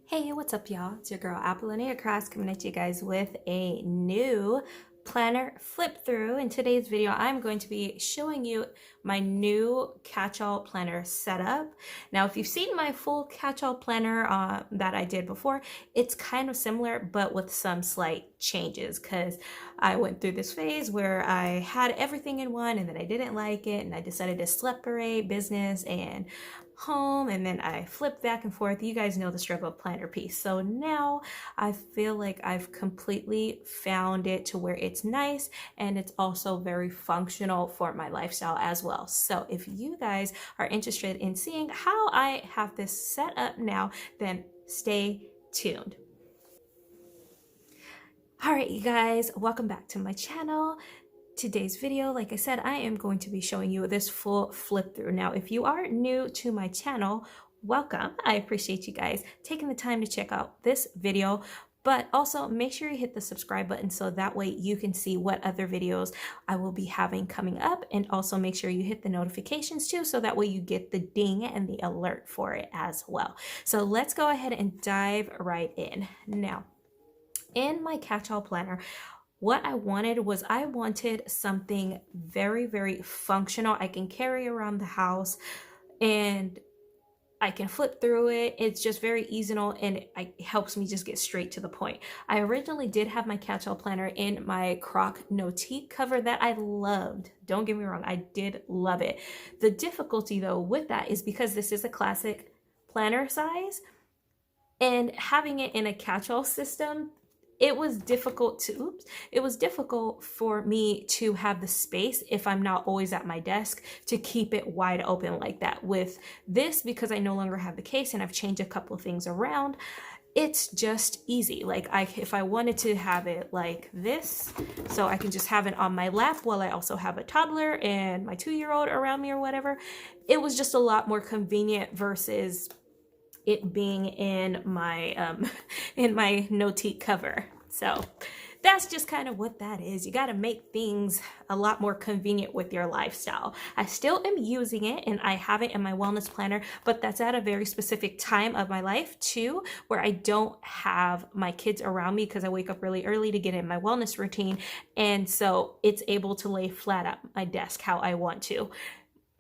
Hey, what's up, y'all? It's your girl Apollonia Cross coming at you guys with a new planner flip through. In today's video, I'm going to be showing you my new Catchall planner setup. Now, if you've seen my full Catchall planner that I did before, it's kind of similar, but with some slight changes because I went through this phase where I had everything in one and then I didn't like it and I decided to separate business and home, and then I flipped back and forth. You guys know the struggle of planner piece. So now I feel like I've completely found it to where it's nice and it's also very functional for my lifestyle as well. So if you guys are interested in seeing how I have this set up now, then stay tuned. All right, you guys, welcome back to my channel. Today's video, like I said, I am going to be showing you this full flip through. Now, if you are new to my channel, welcome. I appreciate you guys taking the time to check out this video, but also make sure you hit the subscribe button so that way you can see what other videos I will be having coming up, and also make sure you hit the notifications too so that way you get the ding and the alert for it as well. So let's go ahead and dive right in. Now, in my Catchall planner, what I wanted something very, very functional. I can carry around the house and I can flip through it. It's just very easy and it helps me just get straight to the point. I originally did have my Catchall planner in my croc NOTIQ cover that I loved. Don't get me wrong, I did love it. The difficulty though with that is because this is a classic planner size and having it in a Catchall system, it was difficult for me to have the space if I'm not always at my desk to keep it wide open like that. With this, because I no longer have the case and I've changed a couple of things around, it's just easy. Like if I wanted to have it like this, so I can just have it on my lap while I also have a toddler and my 2-year-old around me or whatever, it was just a lot more convenient versus it being in my NOTIQ cover. So that's just kind of what that is. You got to make things a lot more convenient with your lifestyle. I still am using it and I have it in my wellness planner, but that's at a very specific time of my life too, where I don't have my kids around me because I wake up really early to get in my wellness routine. And so it's able to lay flat at my desk how I want to.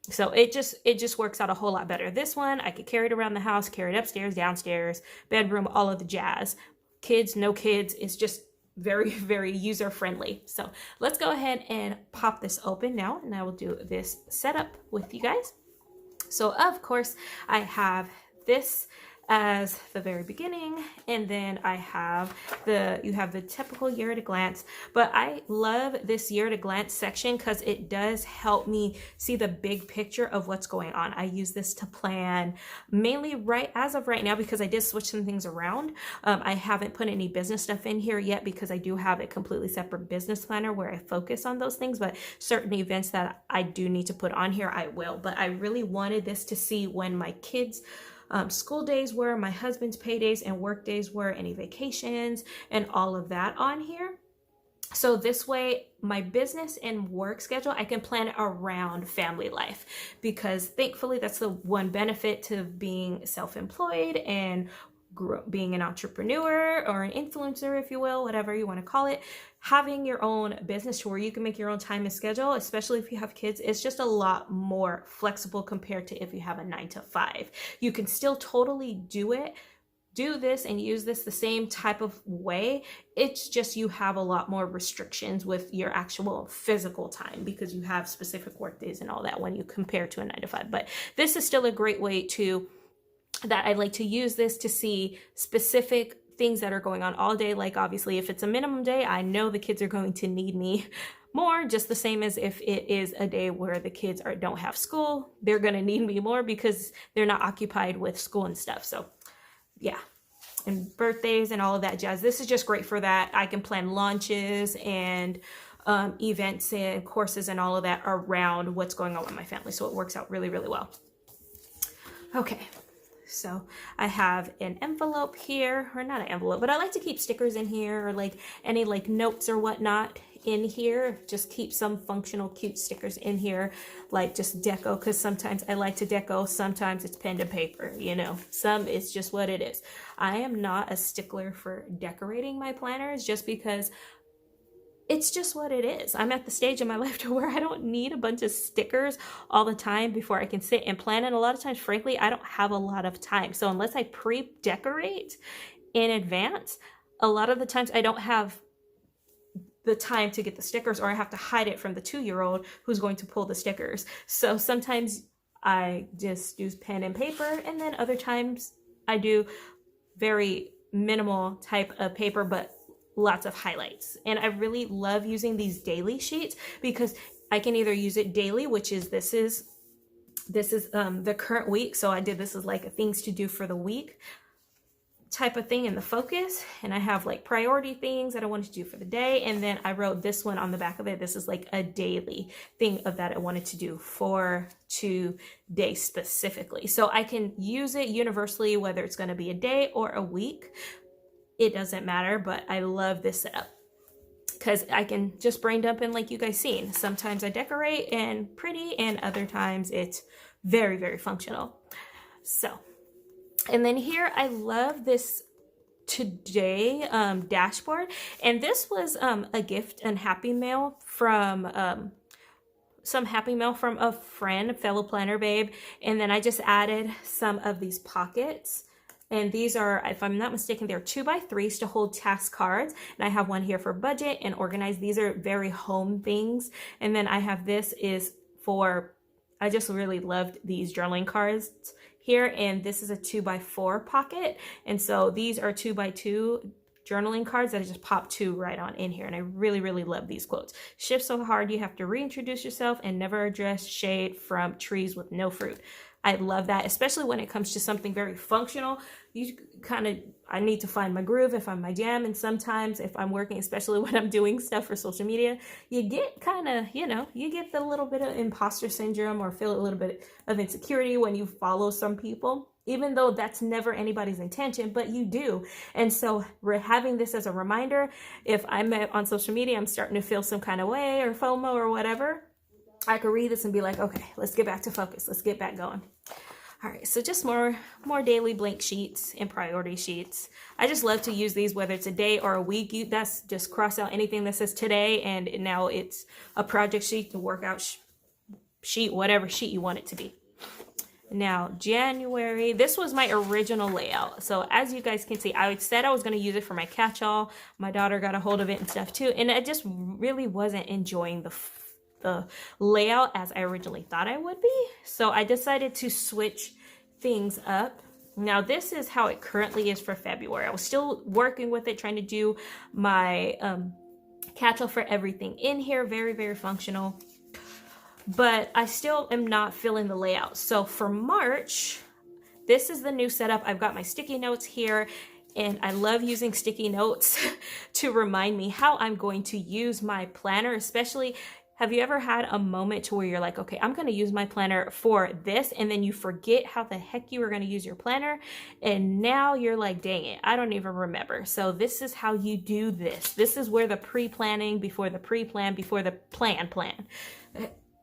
So it just works out a whole lot better. This one, I could carry it around the house, carry it upstairs, downstairs, bedroom, all of the jazz. Kids, no kids, it's just very, very user friendly. So let's go ahead and pop this open now, and I will do this setup with you guys. So of course, I have this as the very beginning, and then I have you have the typical year at a glance, but I love this year at a glance section because it does help me see the big picture of what's going on. I use this to plan mainly as of right now because I did switch some things around. I haven't put any business stuff in here yet because I do have a completely separate business planner where I focus on those things, but certain events that I do need to put on here, I will. But I really wanted this to see when my kids' school days were, my husband's pay days and work days were, any vacations and all of that on here. So this way, my business and work schedule, I can plan around family life, because thankfully that's the one benefit to being self-employed and being an entrepreneur or an influencer, if you will, whatever you want to call it. Having your own business to where you can make your own time and schedule, especially if you have kids, it's just a lot more flexible compared to if you have a 9-to-5. You can still totally do this and use this the same type of way. It's just you have a lot more restrictions with your actual physical time because you have specific work days and all that when you compare to a 9-to-5. But this is still a great way that I like to use this to see specific things that are going on all day. Like obviously if it's a minimum day, I know the kids are going to need me more, just the same as if it is a day where the kids don't have school, they're going to need me more because they're not occupied with school and stuff. So yeah, and birthdays and all of that jazz. This is just great for that. I can plan launches and events and courses and all of that around what's going on with my family. So it works out really, really well. Okay. So I have an envelope here, or not an envelope, but I like to keep stickers in here or like any like notes or whatnot in here, just keep some functional cute stickers in here, like just deco, because sometimes I like to deco, sometimes it's pen to paper, you know, some it's just what it is. I am not a stickler for decorating my planners just because it's just what it is. I'm at the stage in my life to where I don't need a bunch of stickers all the time before I can sit and plan. And a lot of times, frankly, I don't have a lot of time. So unless I pre-decorate in advance, a lot of the times I don't have the time to get the stickers, or I have to hide it from the 2-year-old who's going to pull the stickers. So sometimes I just use pen and paper, and then other times I do very minimal type of paper, but lots of highlights. And I really love using these daily sheets because I can either use it daily, which is this is the current week. So I did this as like a things to do for the week type of thing in the focus, and I have like priority things that I wanted to do for the day, and then I wrote this one on the back of it. This is like a daily thing of that I wanted to do for today specifically. So I can use it universally, whether it's going to be a day or a week. It doesn't matter, but I love this setup because I can just brain dump in like you guys seen. Sometimes I decorate and pretty, and other times it's very, very functional. So, and then here I love this today dashboard, and this was a gift and happy mail from some happy mail from a friend, a fellow planner babe, and then I just added some of these pockets. And these are, if I'm not mistaken, they're 2x3s to hold task cards. And I have one here for budget and organize. These are very home things. And then I have this is for, I just really loved these journaling cards here. And this is a 2x4 pocket. And so these are 2x2 journaling cards that I just pop 2 right on in here. And I really, really love these quotes. Shift so hard, you have to reintroduce yourself and never address shade from trees with no fruit. I love that, especially when it comes to something very functional. You kind of, I need to find my groove if I'm my jam. And sometimes if I'm working, especially when I'm doing stuff for social media, you get kind of, you know, you get the little bit of imposter syndrome or feel a little bit of insecurity when you follow some people, even though that's never anybody's intention, but you do. And so we're having this as a reminder. If I'm on social media, I'm starting to feel some kind of way or FOMO or whatever, I could read this and be like, okay, let's get back to focus. Let's get back going. All right, so just more daily blank sheets and priority sheets. I just love to use these, whether it's a day or a week. That's just cross out anything that says today, and now it's a project sheet, a workout sheet, whatever sheet you want it to be. Now, January, this was my original layout. So as you guys can see, I said I was going to use it for my catch-all. My daughter got a hold of it and stuff too, and I just really wasn't enjoying the layout as I originally thought I would be. So I decided to switch things up. Now this is how it currently is for February. I was still working with it, trying to do my catch-all for everything in here. Very, very functional. But I still am not feeling the layout. So for March, this is the new setup. I've got my sticky notes here. And I love using sticky notes to remind me how I'm going to use my planner, especially. Have you ever had a moment to where you're like, okay, I'm going to use my planner for this, and then you forget how the heck you were going to use your planner, and now you're like, dang it, I don't even remember. So this is how you do this. This is where the pre-planning before the pre-plan before the plan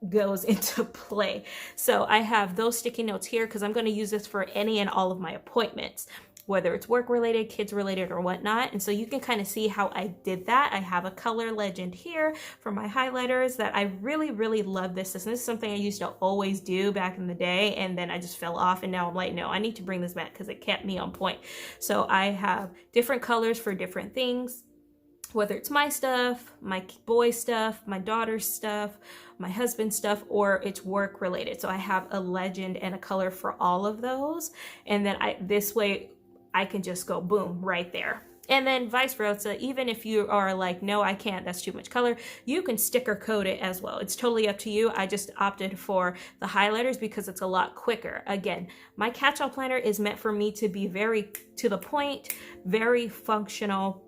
goes into play. So I have those sticky notes here because I'm going to use this for any and all of my appointments, whether it's work related, kids related, or whatnot. And so you can kind of see how I did that. I have a color legend here for my highlighters that I really, really love this. And this is something I used to always do back in the day, and then I just fell off, and now I'm like, no, I need to bring this back because it kept me on point. So I have different colors for different things, whether it's my stuff, my boy stuff, my daughter's stuff, my husband's stuff, or it's work related. So I have a legend and a color for all of those. And then this way I can just go boom right there. And then vice versa, even if you are like, no, I can't, that's too much color, you can sticker code it as well. It's totally up to you. I just opted for the highlighters because it's a lot quicker. Again, my catch-all planner is meant for me to be very to the point, very functional,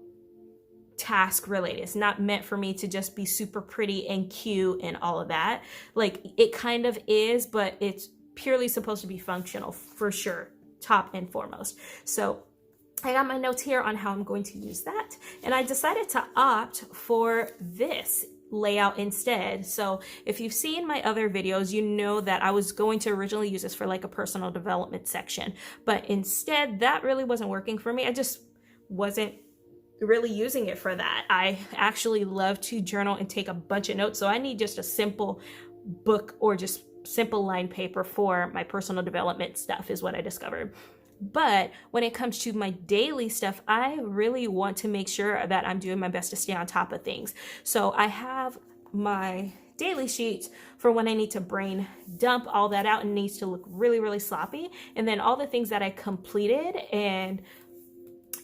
task related. It's not meant for me to just be super pretty and cute and all of that. Like, it kind of is, but it's purely supposed to be functional for sure, top and foremost. So I got my notes here on how I'm going to use that. And I decided to opt for this layout instead. So if you've seen my other videos, you know that I was going to originally use this for like a personal development section, but instead that really wasn't working for me. I just wasn't really using it for that. I actually love to journal and take a bunch of notes. So I need just a simple book or just simple line paper for my personal development stuff is what I discovered. But when it comes to my daily stuff, I really want to make sure that I'm doing my best to stay on top of things. So I have my daily sheets for when I need to brain dump all that out and needs to look really, really sloppy. And then all the things that I completed and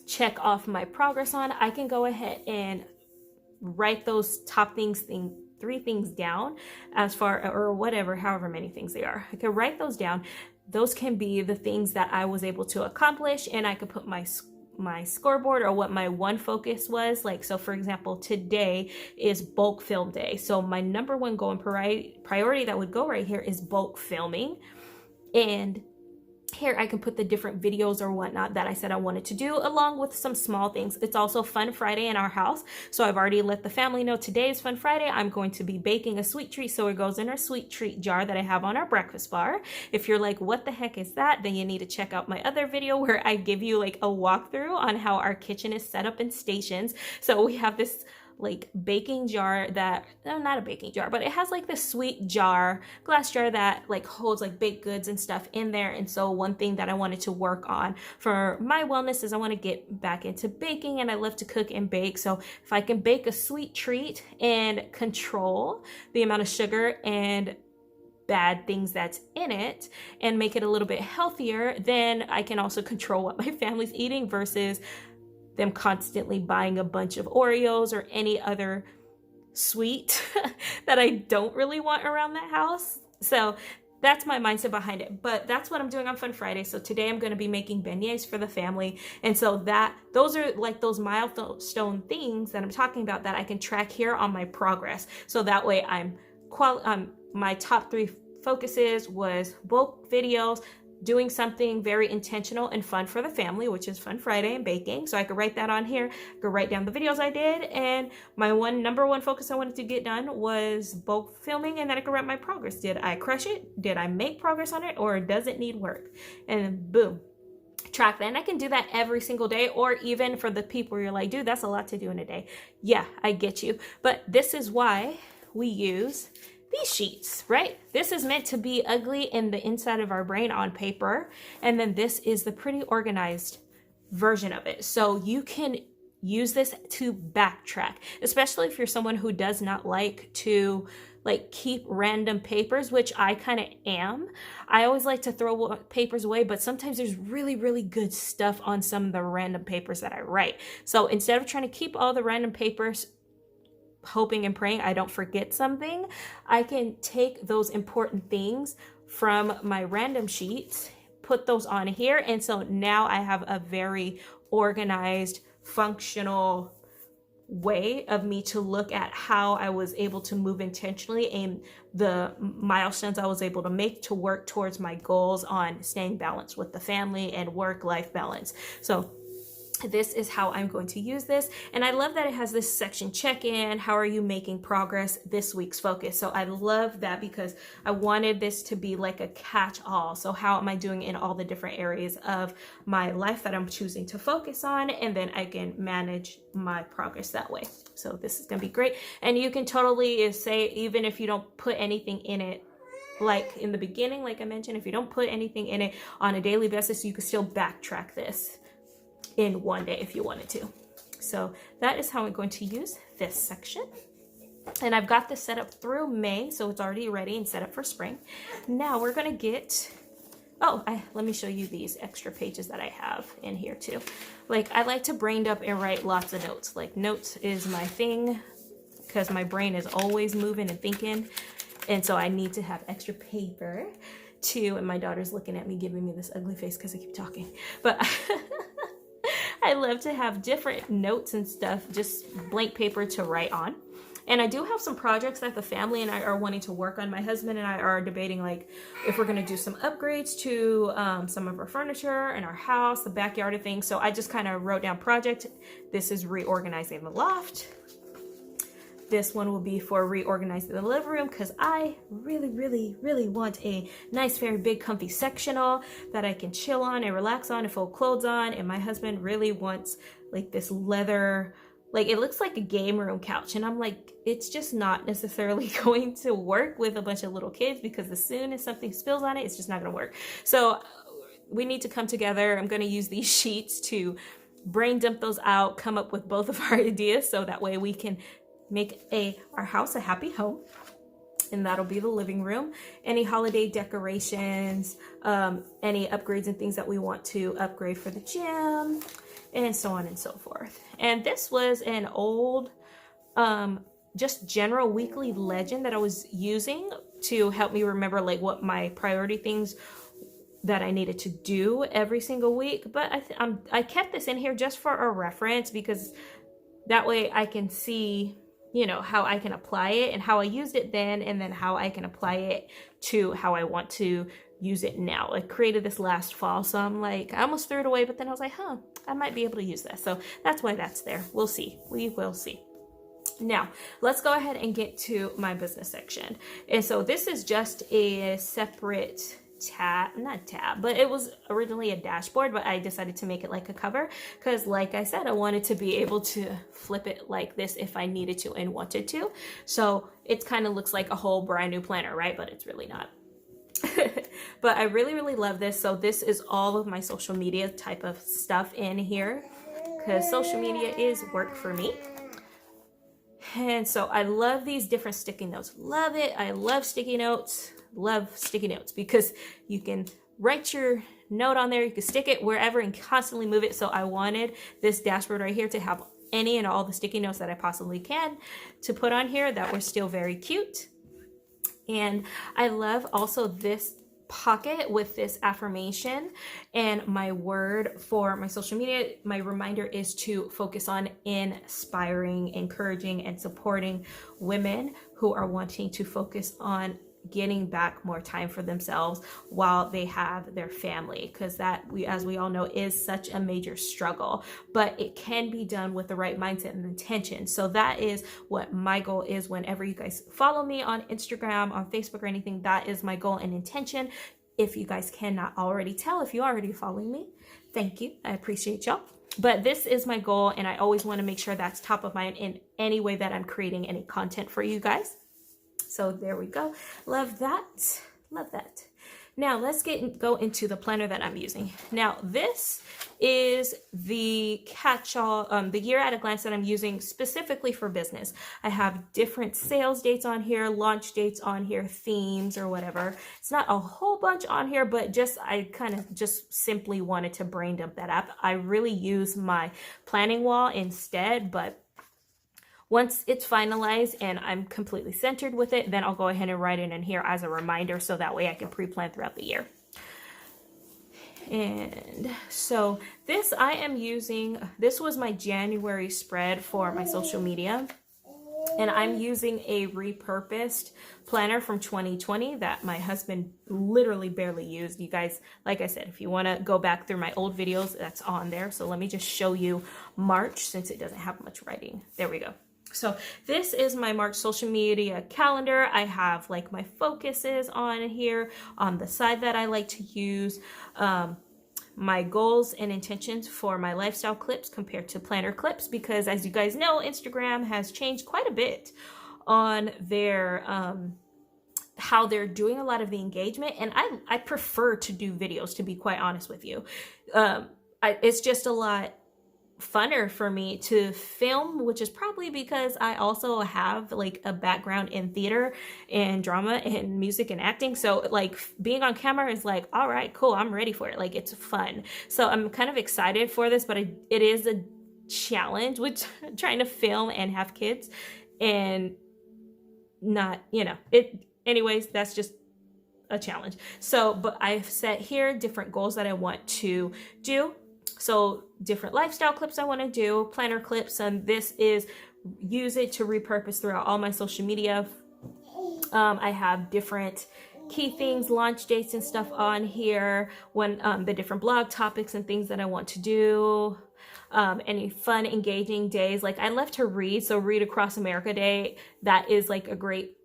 check off my progress on, I can go ahead and write those top things, 3 things down as far, or whatever, however many things they are. I can write those down. Those can be the things that I was able to accomplish, and I could put my scoreboard or what my one focus was. Like, so for example, today is bulk film day. So my number one goal and priority that would go right here is bulk filming. And here I can put the different videos or whatnot that I said I wanted to do, along with some small things. It's also Fun Friday in our house. So I've already let the family know today is Fun Friday. I'm going to be baking a sweet treat. So it goes in our sweet treat jar that I have on our breakfast bar. If you're like, what the heck is that? Then you need to check out my other video where I give you like a walkthrough on how our kitchen is set up in stations. So we have this like baking jar that, not a baking jar, but it has like this sweet jar, glass jar that like holds like baked goods and stuff in there. And so one thing that I wanted to work on for my wellness is I want to get back into baking, and I love to cook and bake. So if I can bake a sweet treat and control the amount of sugar and bad things that's in it and make it a little bit healthier, then I can also control what my family's eating versus them constantly buying a bunch of Oreos or any other sweet that I don't really want around the house. So that's my mindset behind it. But that's what I'm doing on Fun Friday. So today I'm going to be making beignets for the family. And so those are like those milestone things that I'm talking about that I can track here on my progress. So that way my top 3 focuses was bulk videos, doing something very intentional and fun for the family, which is Fun Friday and baking. So I could write that on here. I could write down the videos I did, and my number one focus I wanted to get done was bulk filming, and then I could write my progress. Did I crush it? Did I make progress on it, or does it need work? And then boom, track that. And I can do that every single day, or even for the people where you're like, dude, that's a lot to do in a day. Yeah, I get you. But this is why we use these sheets, right? This is meant to be ugly in the inside of our brain on paper. And then this is the pretty organized version of it. So you can use this to backtrack, especially if you're someone who does not like to like keep random papers, which I kind of am. I always like to throw papers away, but sometimes there's really, really good stuff on some of the random papers that I write. So instead of trying to keep all the random papers, hoping and praying I don't forget something, I can take those important things from my random sheets, put those on here. And so now I have a very organized, functional way of me to look at how I was able to move intentionally and the milestones I was able to make to work towards my goals on staying balanced with the family and work-life balance. So this is how I'm going to use this. And I love that it has this section check-in. How are you making progress? This week's focus. So I love that because I wanted this to be like a catch-all. So how am I doing in all the different areas of my life that I'm choosing to focus on? And then I can manage my progress that way. So this is going to be great. And you can totally say, even if you don't put anything in it, like in the beginning, like I mentioned, if you don't put anything in it on a daily basis, you can still backtrack this in one day if you wanted to. So that is how I'm going to use this section. And I've got this set up through May, so it's already ready and set up for spring. Now we're going to get, let me show you these extra pages that I have in here too. Like I like to brain dump and write lots of notes. Like notes is my thing because my brain is always moving and thinking. And so I need to have extra paper too. And my daughter's looking at me, giving me this ugly face because I keep talking. But I love to have different notes and stuff, just blank paper to write on. And I do have some projects that the family and I are wanting to work on. My husband and I are debating like if we're going to do some upgrades to some of our furniture in our house, the backyard of things. So I just kind of wrote down project. This is reorganizing the loft. This one will be for reorganizing the living room because I really want a nice, very big, comfy sectional that I can chill on and relax on and fold clothes on. And my husband really wants like this leather, like it looks like a game room couch. And I'm like, it's just not necessarily going to work with a bunch of little kids because as soon as something spills on it, it's just not going to work. So we need to come together. I'm going to use these sheets to brain dump those out, come up with both of our ideas so that way we can make our house a happy home. And that'll be the living room. Any holiday decorations, any upgrades and things that we want to upgrade for the gym, and so on and so forth. And this was an old, just general weekly legend that I was using to help me remember like what my priority things that I needed to do every single week. But I kept this in here just for a reference because that way I can see, you know, how I can apply it and how I used it then, and then how I can apply it to how I want to use it now. I created this last fall, so I'm like, I almost threw it away, but then I was like, I might be able to use this. So that's why that's there. We'll see. We will see. Now, let's go ahead and get to my business section. And so this is just a separate not tab, but it was originally a dashboard, but I decided to make it like a cover because like I said, I wanted to be able to flip it like this if I needed to and wanted to. So it kind of looks like a whole brand new planner, right? But it's really not. But I really love this. So this is all of my social media type of stuff in here because social media is work for me. And so I love these different sticky notes. Love it. I love sticky notes. Love sticky notes because you can write your note on there, you can stick it wherever and constantly move it. So I wanted this dashboard right here to have any and all the sticky notes that I possibly can to put on here that were still very cute. And I love also this pocket with this affirmation, and my word for my social media, my reminder is to focus on inspiring, encouraging, and supporting women who are wanting to focus on getting back more time for themselves while they have their family, because that, as we all know, is such a major struggle, but it can be done with the right mindset and intention. So that is what my goal is. Whenever you guys follow me on Instagram, on Facebook, or anything, that is my goal and intention. If you guys cannot already tell, if you're already following me, thank you, I appreciate y'all. But this is my goal, and I always want to make sure that's top of mind in any way that I'm creating any content for you guys. So there we go. Love that. Love that. Now let's go into the planner that I'm using. Now this is the Catchall, the year at a glance that I'm using specifically for business. I have different sales dates on here, launch dates on here, themes or whatever. It's not a whole bunch on here, but I kind of just simply wanted to brain dump that up. I really use my planning wall instead, but once it's finalized and I'm completely centered with it, then I'll go ahead and write it in here as a reminder so that way I can pre-plan throughout the year. And so this I am using, this was my January spread for my social media. And I'm using a repurposed planner from 2020 that my husband literally barely used. You guys, like I said, if you want to go back through my old videos, that's on there. So let me just show you March since it doesn't have much writing. There we go. So this is my March social media calendar. I have like my focuses on here on the side that I like to use, my goals and intentions for my lifestyle clips compared to planner clips, because as you guys know, Instagram has changed quite a bit on their how they're doing a lot of the engagement, and I prefer to do videos, to be quite honest with you. It's just a lot funner for me to film, which is probably because I also have like a background in theater and drama and music and acting. So like being on camera is like, all right, cool, I'm ready for it. Like it's fun. So I'm kind of excited for this, but it is a challenge with trying to film and have kids and not, anyways, that's just a challenge. So, but I've set here different goals that I want to do. So different lifestyle clips I want to do, planner clips, and this is use it to repurpose throughout all my social media. I have different key things, launch dates and stuff on here, when the different blog topics and things that I want to do. Any fun, engaging days. Like I love to read, so Read Across America Day, that is like a great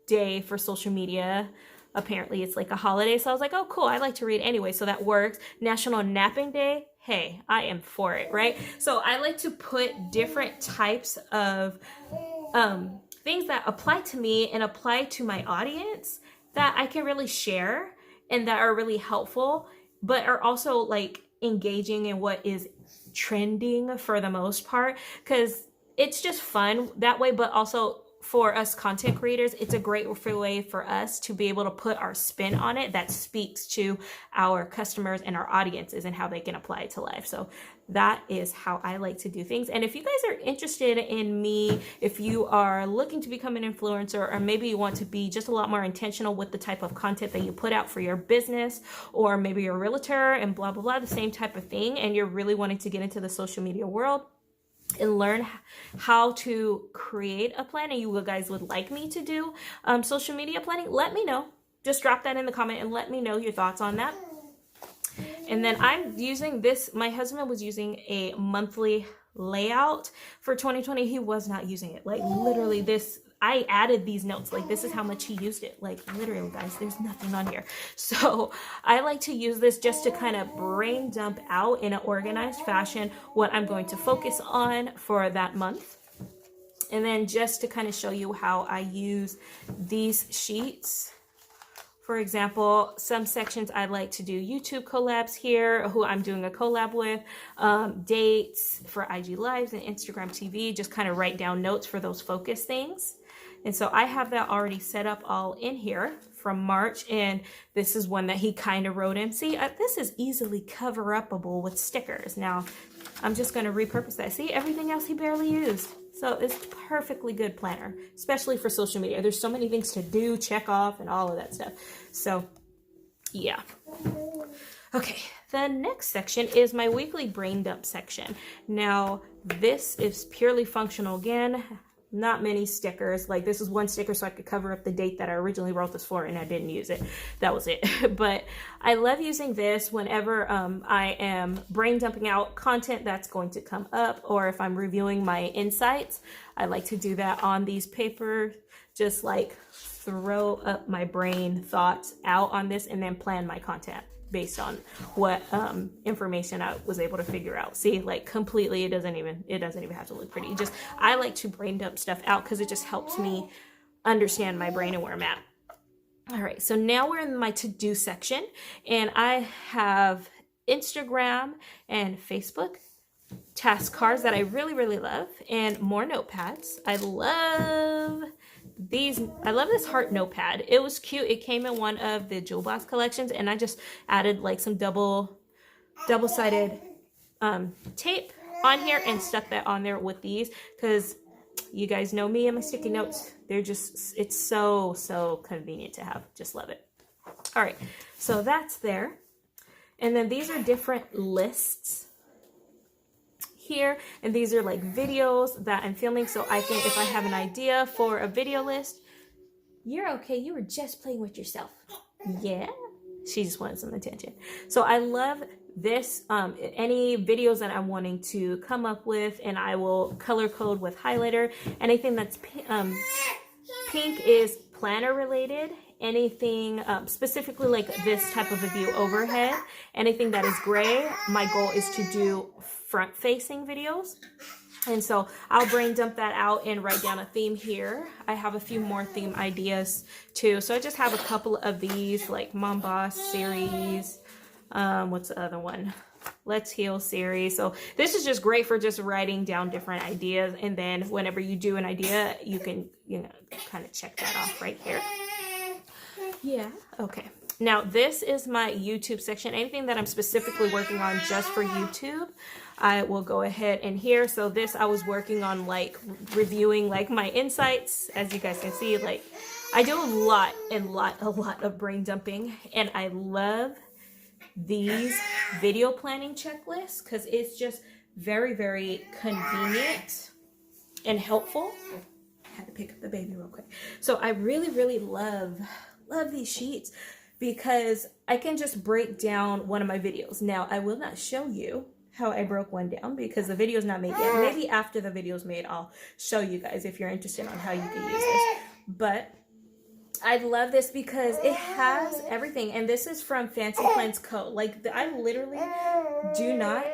day for social media. Apparently it's like a holiday, so I was like, oh cool, I like to read anyway, so that works. National Napping Day, hey, I am for it, right? So I like to put different types of things that apply to me and apply to my audience that I can really share and that are really helpful, but are also like engaging in what is trending for the most part, because it's just fun that way. But also for us content creators, it's a great way for us to be able to put our spin on it that speaks to our customers and our audiences and how they can apply it to life. So that is how I like to do things. And if you guys are interested in me, if you are looking to become an influencer, or maybe you want to be just a lot more intentional with the type of content that you put out for your business, or maybe you're a realtor and blah, blah, blah, the same type of thing, and you're really wanting to get into the social media world and learn how to create a plan, and you guys would like me to do social media planning, let me know. Just drop that in the comment and let me know your thoughts on that. And then I'm using this, my husband was using a monthly layout for 2020. He was not using it. Like literally this, I added these notes, like this is how much he used it. Like literally guys, there's nothing on here. So I like to use this just to kind of brain dump out in an organized fashion what I'm going to focus on for that month. And then just to kind of show you how I use these sheets. For example, some sections I like to do YouTube collabs here, who I'm doing a collab with, dates for IG Lives and Instagram TV, just kind of write down notes for those focus things. And so I have that already set up all in here from March, and this is one that he kind of wrote in. See, this is easily cover-upable with stickers. Now, I'm just going to repurpose that. See, everything else he barely used. So it's a perfectly good planner, especially for social media. There's so many things to do, check off, and all of that stuff. So, yeah. Okay, the next section is my weekly brain dump section. Now, this is purely functional again. Not many stickers. Like this is one sticker so I could cover up the date that I originally wrote this for, and I didn't use it. That was it. But I love using this whenever I am brain dumping out content that's going to come up, or if I'm reviewing my insights. I like to do that on these papers, just like throw up my brain thoughts out on this and then plan my content based on what information I was able to figure out. See, like completely, it doesn't even have to look pretty. Just, I like to brain dump stuff out because it just helps me understand my brain and where I'm at. All right, so now we're in my to-do section, and I have Instagram and Facebook task cards that I really, really love, and more notepads. I love these. I love this heart notepad. It was cute. It came in one of the Jewel Box collections, and I just added like some double-sided tape on here and stuck that on there with these, because you guys know me and my sticky notes. They're just, it's so convenient to have. Just love it. All right, so that's there. And then these are different lists here, and these are like videos that I'm filming, so I can, if I have an idea for a video list. You're okay, you were just playing with yourself. Yeah, she just wanted some attention. So I love this, any videos that I'm wanting to come up with, and I will color code with highlighter. Anything that's pink is planner related. Anything specifically like this type of a view overhead. Anything that is gray, my goal is to do front facing videos. And so I'll brain dump that out and write down a theme here. I have a few more theme ideas too. So I just have a couple of these, like Mom Boss series. What's the other one? Let's Heal series. So this is just great for just writing down different ideas. And then whenever you do an idea, you can, you know, kind of check that off right here. Yeah, okay. Now this is my YouTube section. Anything that I'm specifically working on just for YouTube, I will go ahead and here. So this, I was working on like reviewing like my insights. As you guys can see, like I do a lot of brain dumping, and I love these video planning checklists because it's just very, very convenient. and helpful. I had to pick up the baby real quick. So I really, really love these sheets because I can just break down one of my videos. Now, I will not show you how I broke one down because the video is not made yet. Maybe after the video is made, I'll show you guys if you're interested on how you can use this. But I love this because it has everything. And this is from Fancy Plans Co. Like, I literally do not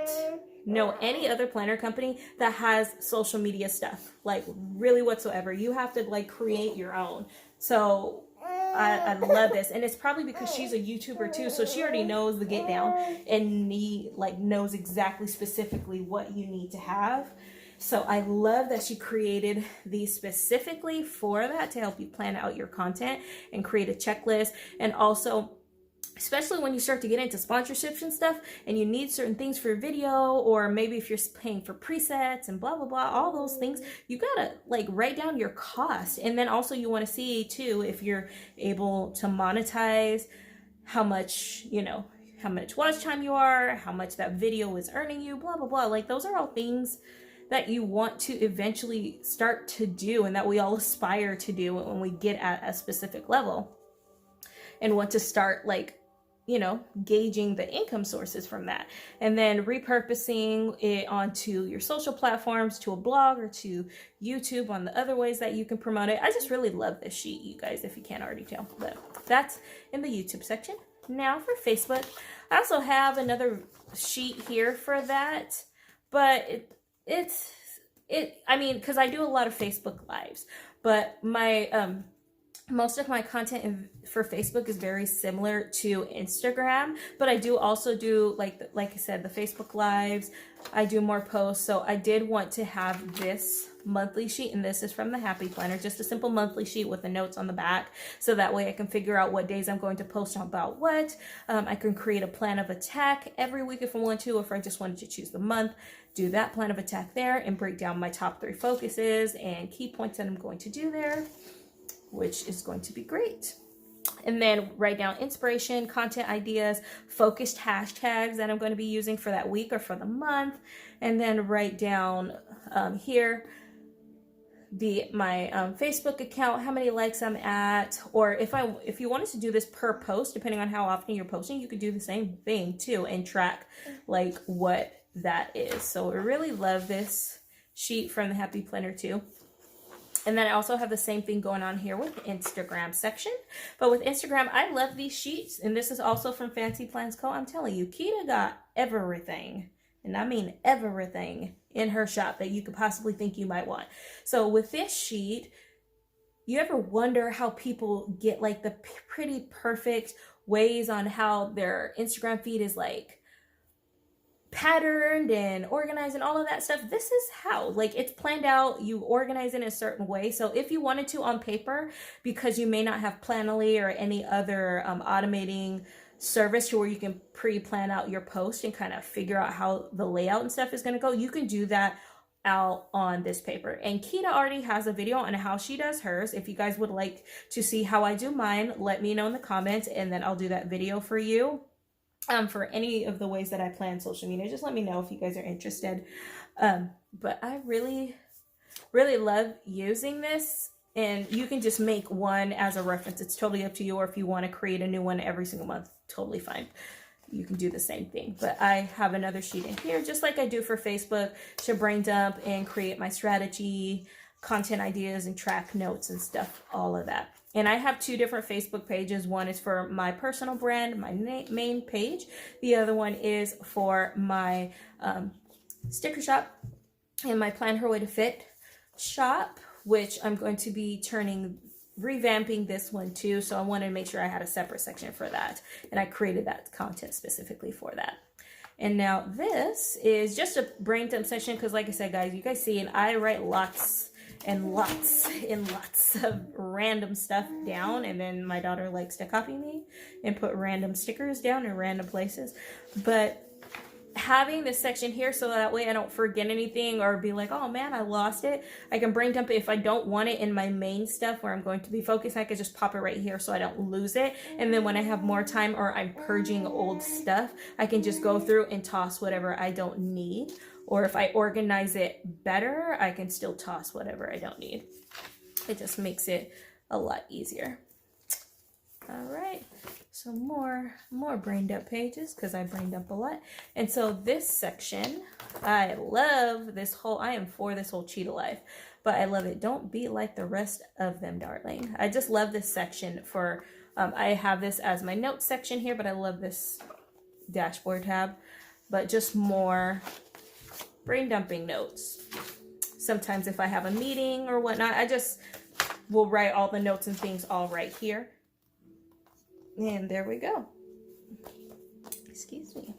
know any other planner company that has social media stuff, like really whatsoever. You have to like create your own. So I love this, and it's probably because she's a YouTuber too, so she already knows the get down and knows exactly specifically what you need to have. So I love that she created these specifically for that, to help you plan out your content and create a checklist. And also, especially when you start to get into sponsorships and stuff and you need certain things for your video, or maybe if you're paying for presets and blah blah blah, all those things, you gotta like write down your cost. And then also you want to see too if you're able to monetize, how much, you know, how much watch time you are, how much that video is earning you, blah blah blah. Like, those are all things that you want to eventually start to do, and that we all aspire to do when we get at a specific level and want to start, like, you know, gauging the income sources from that, and then repurposing it onto your social platforms, to a blog, or to YouTube on the other ways that you can promote it. I just really love this sheet, you guys, if you can't already tell. But that's in the YouTube section. Now for Facebook, I also have another sheet here for that, but I mean, because I do a lot of Facebook Lives, but my most of my content for Facebook is very similar to Instagram, but I do also do, like I said, the Facebook Lives. I do more posts, so I did want to have this monthly sheet, and this is from the Happy Planner, just a simple monthly sheet with the notes on the back, so that way I can figure out what days I'm going to post about what. I can create a plan of attack every week if I want to, or if I just wanted to choose the month, do that plan of attack there and break down my top 3 focuses and key points that I'm going to do there, which is going to be great. And then write down inspiration, content ideas, focused hashtags that I'm going to be using for that week or for the month. And then write down here my Facebook account, how many likes I'm at, or if you wanted to do this per post, depending on how often you're posting, you could do the same thing too and track like what that is. So I really love this sheet from the Happy Planner too. And then I also have the same thing going on here with the Instagram section. But with Instagram, I love these sheets. And this is also from Fancy Plans Co. I'm telling you, Kita got everything, and I mean everything, in her shop that you could possibly think you might want. So with this sheet, you ever wonder how people get like the pretty perfect ways on how their Instagram feed is like patterned and organized and all of that stuff? This is how, like, it's planned out. You organize in a certain way. So if you wanted to on paper, because you may not have Planoly or any other automating service to where you can pre-plan out your post and kind of figure out how the layout and stuff is going to go, you can do that out on this paper. And Kita already has a video on how she does hers. If you guys would like to see how I do mine, let me know in the comments, and then I'll do that video for you. For any of the ways that I plan social media, just let me know if you guys are interested. But I really, really love using this, and you can just make one as a reference. It's totally up to you, or if you want to create a new one every single month, totally fine. You can do the same thing. But I have another sheet in here, just like I do for Facebook, to brain dump and create my strategy, content ideas, and track notes and stuff, all of that. And I have 2 different Facebook pages. One is for my personal brand, my main page. The other one is for my sticker shop and my Plan Her Way to Fit shop, which I'm going to be revamping this one too. So I wanted to make sure I had a separate section for that. And I created that content specifically for that. And now this is just a brain dump section, because like I said, guys, you guys see, and I write lots and lots and lots of random stuff down, and then my daughter likes to copy me and put random stickers down in random places. But having this section here so that way I don't forget anything or be like, oh man, I lost it. I can brain dump it if I don't want it in my main stuff where I'm going to be focused. I could just pop it right here so I don't lose it. And then when I have more time or I'm purging old stuff, I can just go through and toss whatever I don't need. Or if I organize it better, I can still toss whatever I don't need. It just makes it a lot easier. All right, so more brain dump pages because I brain dump a lot. And so this section, I love this whole, I am for this whole cheetah life, but I love it. Don't be like the rest of them, darling. I just love this section for, I have this as my notes section here, but I love this dashboard tab, but just more brain dumping notes. Sometimes if I have a meeting or whatnot, I just will write all the notes and things all right here. And there we go. Excuse me.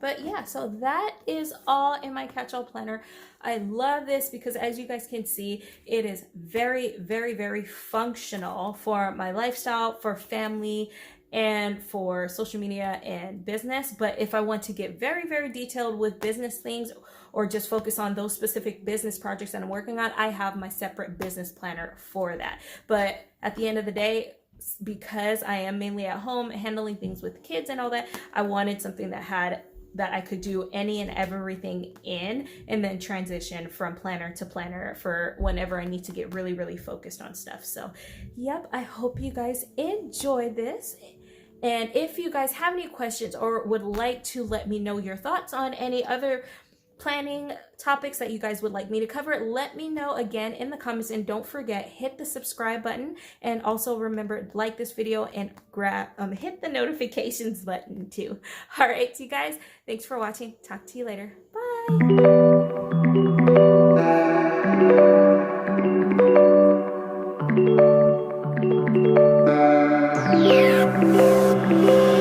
But yeah, so that is all in my catch-all planner. I love this because as you guys can see, it is very, very, very functional for my lifestyle, for family, and for social media and business. But if I want to get very, very detailed with business things or just focus on those specific business projects that I'm working on, I have my separate business planner for that. But at the end of the day, because I am mainly at home handling things with kids and all that, I wanted something that I could do any and everything in and then transition from planner to planner for whenever I need to get really, really focused on stuff. So yep, I hope you guys enjoyed this. And if you guys have any questions or would like to let me know your thoughts on any other planning topics that you guys would like me to cover, let me know again in the comments. And don't forget, hit the subscribe button, and also remember, like this video and hit the notifications button too. All right, you guys, thanks for watching. Talk to you later. Bye.